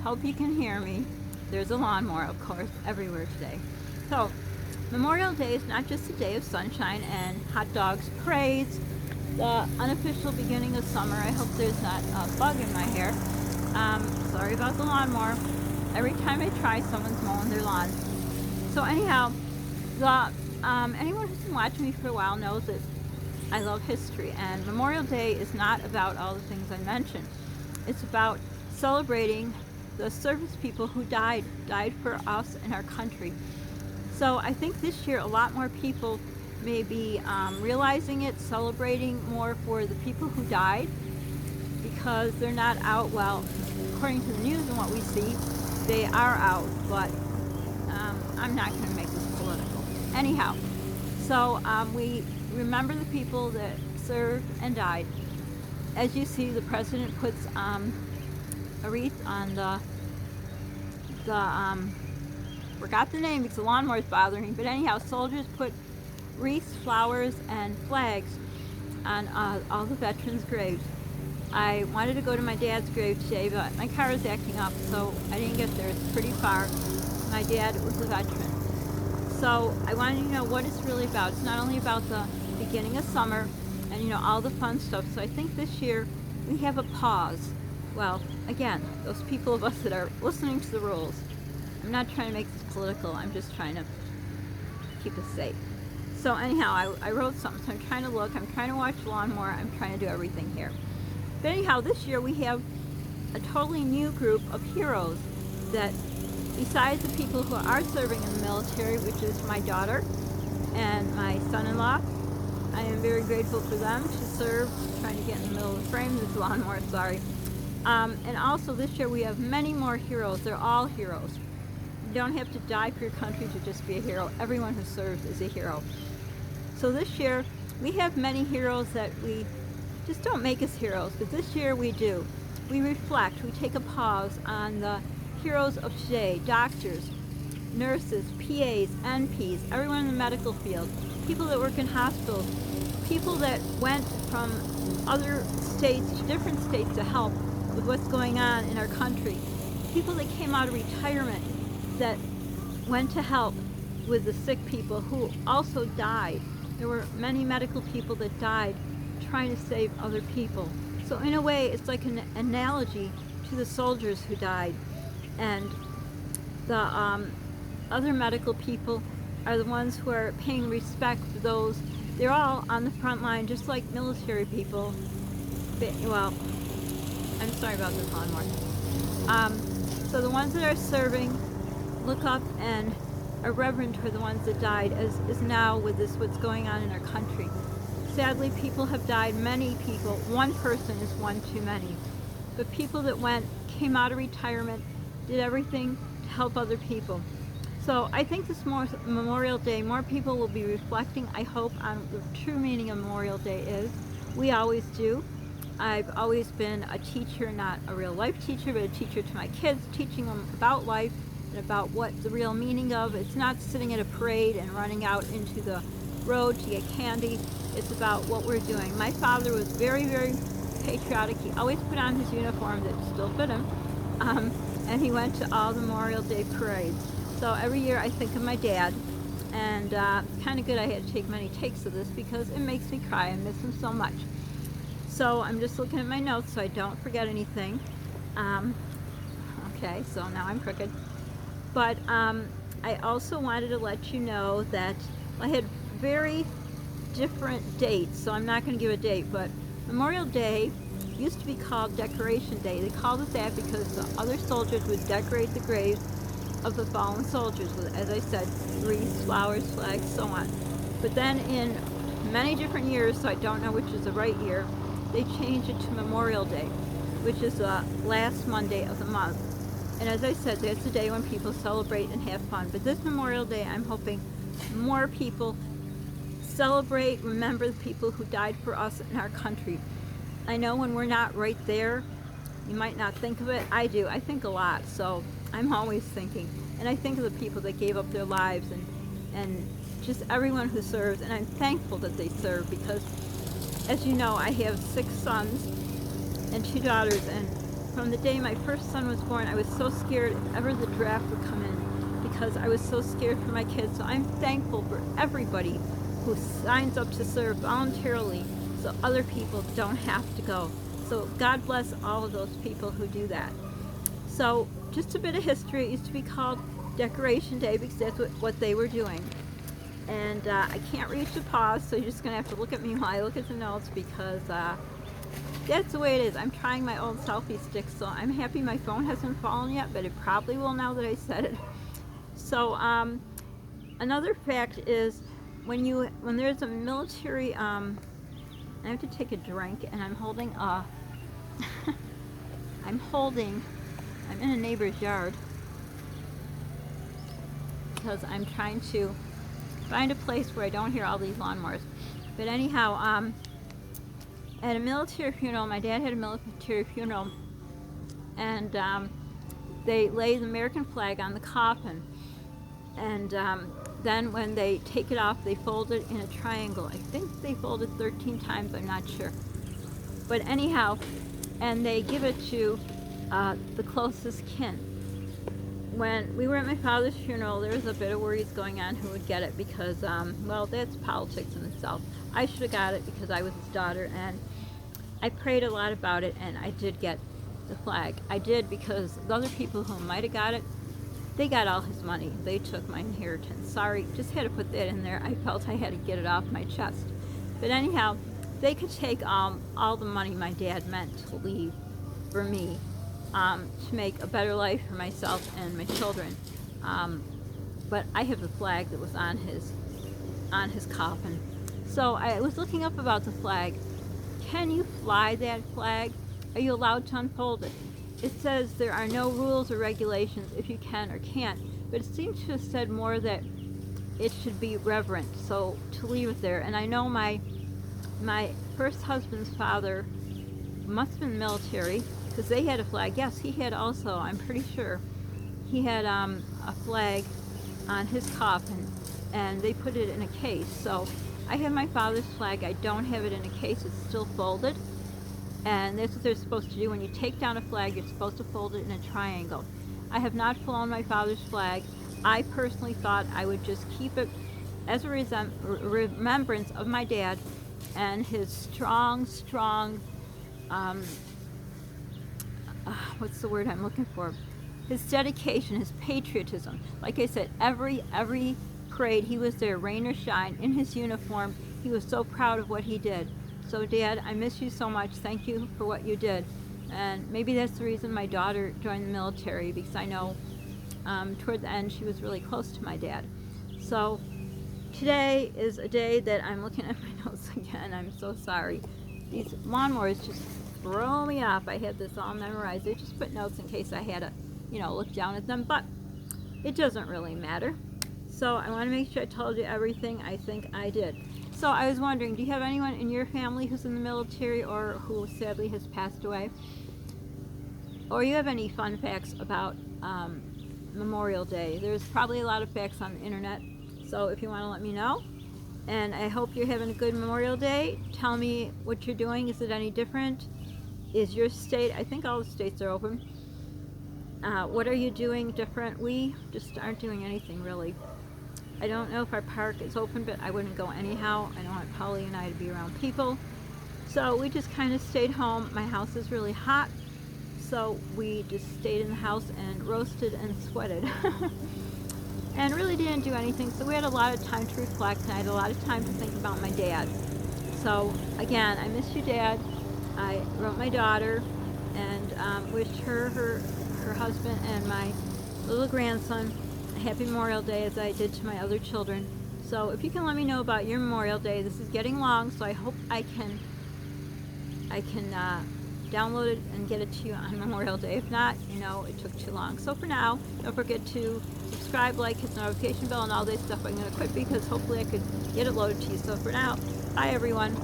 Hope you can hear me. There's a lawnmower, of course, everywhere today. So, Memorial Day is not just a day of sunshine and hot dogs, parades, the unofficial beginning of summer. I hope there's not a bug in my hair. Sorry about the lawnmower. Every time I try, someone's mowing their lawn. So anyhow, anyone who's been watching me for a while knows that I love history, and Memorial Day is not about all the things I mentioned. It's about celebrating the service people who died for us and our country. So I think this year a lot more people may be realizing it, celebrating more for the people who died, because they're not out. Well, according to the news and what we see, they are out, but I'm not going to make this political. Anyhow, so we remember the people that served and died. As you see, the president puts a wreath on forgot the name because the lawnmower is bothering me, but anyhow, soldiers put wreaths, flowers, and flags on all the veterans' graves. I wanted to go to my dad's grave today, but my car is acting up, so I didn't get there. It's pretty far. My dad was a veteran. So I wanted you to know what it's really about. It's not only about the beginning of summer and, all the fun stuff. So I think this year we have a pause. Well, again, those people of us that are listening to the rules. I'm not trying to make this political. I'm just trying to keep us safe. So anyhow, I wrote something. So I'm trying to look. I'm trying to watch Lawnmower. I'm trying to do everything here. But anyhow, this year we have a totally new group of heroes that, besides the people who are serving in the military, which is my daughter and my son-in-law, I am very grateful for them to serve. I'm trying to get in the middle of the frame. This lawnmower, sorry. And also this year we have many more heroes. They're all heroes. You don't have to die for your country to just be a hero. Everyone who serves is a hero. So this year we have many heroes that we just don't make us heroes, but this year we do. We reflect. We take a pause on the heroes of today: doctors, nurses, PAs, NPs, everyone in the medical field, people that work in hospitals, people that went from other states to different states to help with what's going on in our country, people that came out of retirement that went to help with the sick people who also died. There were many medical people that died trying to save other people. So in a way, it's like an analogy to the soldiers who died. And the other medical people are the ones who are paying respect for those. They're all on the front line, just like military people. Well, I'm sorry about this lawnmower. So the ones that are serving look up and are reverent for the ones that died, as is now with this what's going on in our country. Sadly, people have died, many people. One person is one too many. But people that came out of retirement, did everything to help other people. So I think this Memorial Day, more people will be reflecting, I hope, on the true meaning of Memorial Day is. We always do. I've always been a teacher, not a real life teacher, but a teacher to my kids, teaching them about life and about what the real meaning of. It's not sitting at a parade and running out into the road to get candy. It's about what we're doing. My father was very, very patriotic. He always put on his uniform that still fit him, and he went to all the Memorial Day parades. So every year I think of my dad, and it's kind of good I had to take many takes of this because it makes me cry. I miss him so much. So I'm just looking at my notes so I don't forget anything. Okay, so now I'm crooked. But I also wanted to let you know that I had very different dates, so I'm not going to give a date, but Memorial Day used to be called Decoration Day. They called it that because the other soldiers would decorate the graves of the fallen soldiers with, as I said, wreaths, flowers, flags, so on. But then in many different years, so I don't know which is the right year, they changed it to Memorial Day, which is the last Monday of the month. And as I said, that's the day when people celebrate and have fun. But this Memorial Day, I'm hoping more people celebrate, remember the people who died for us in our country. I know when we're not right there, you might not think of it. I do. I think a lot, so I'm always thinking. And I think of the people that gave up their lives and just everyone who serves. And I'm thankful that they serve because, as you know, I have 6 sons and 2 daughters, and from the day my first son was born, I was so scared if ever the draft would come in, because I was so scared for my kids. So I'm thankful for everybody who signs up to serve voluntarily so other people don't have to go. So God bless all of those people who do that. So just a bit of history. It used to be called Decoration Day because that's what they were doing. And I can't reach the pause, so you're just going to have to look at me while I look at the notes, because that's the way it is. I'm trying my old selfie stick, so I'm happy my phone hasn't fallen yet, but it probably will now that I said it. So another fact is when there's a military, I have to take a drink, and I'm holding a, I'm in a neighbor's yard because I'm trying to find a place where I don't hear all these lawnmowers. But anyhow, at a military funeral, my dad had a military funeral, and they lay the American flag on the coffin, and then when they take it off, they fold it in a triangle. I think they fold it 13 times, I'm not sure. But anyhow, and they give it to the closest kin. When we were at my father's funeral, there was a bit of worries going on who would get it, because, well, that's politics in itself. I should have got it because I was his daughter, and I prayed a lot about it, and I did get the flag. I did, because the other people who might have got it, they got all his money. They took my inheritance. Sorry, just had to put that in there. I felt I had to get it off my chest. But anyhow, they could take all the money my dad meant to leave for me, to make a better life for myself and my children. But I have the flag that was on his coffin. So I was looking up about the flag. Can you fly that flag? Are you allowed to unfold it? It says there are no rules or regulations if you can or can't, but it seems to have said more that it should be reverent, so to leave it there. And I know my first husband's father must have been military, because they had a flag. Yes, he had also, I'm pretty sure, he had a flag on his coffin, and they put it in a case. So I have my father's flag. I don't have it in a case. It's still folded, and that's what they're supposed to do. When you take down a flag, you're supposed to fold it in a triangle. I have not flown my father's flag. I personally thought I would just keep it as a remembrance of my dad and his strong, what's the word I'm looking for? His dedication, his patriotism. Like I said, every parade he was there, rain or shine, in his uniform. He was so proud of what he did. So Dad, I miss you so much. Thank you for what you did. And maybe that's the reason my daughter joined the military, because I know toward the end she was really close to my dad. So today is a day that I'm looking at my notes again. I'm so sorry. These lawnmowers just throw me off. I had this all memorized. I just put notes in case I had to, look down at them, but it doesn't really matter. So I want to make sure I told you everything. I think I did. So I was wondering, do you have anyone in your family who's in the military or who sadly has passed away? Or you have any fun facts about Memorial Day? There's probably a lot of facts on the internet, so if you want to let me know. And I hope you're having a good Memorial Day. Tell me what you're doing. Is it any different? Is your state, I think all the states are open. What are you doing different? We just aren't doing anything really. I don't know if our park is open, but I wouldn't go anyhow. I don't want Polly and I to be around people. So we just kind of stayed home. My house is really hot, so we just stayed in the house and roasted and sweated. And really didn't do anything. So we had a lot of time to reflect, and I had a lot of time to think about my dad. So again, I miss you, Dad. I wrote my daughter and wished her husband and my little grandson a happy Memorial Day, as I did to my other children. So if you can let me know about your Memorial Day. This is getting long, so I hope I can download it and get it to you on Memorial Day. If not, it took too long. So for now, don't forget to subscribe, like, hit the notification bell, and all this stuff. I'm going to quit because hopefully I could get it loaded to you. So for now, bye everyone.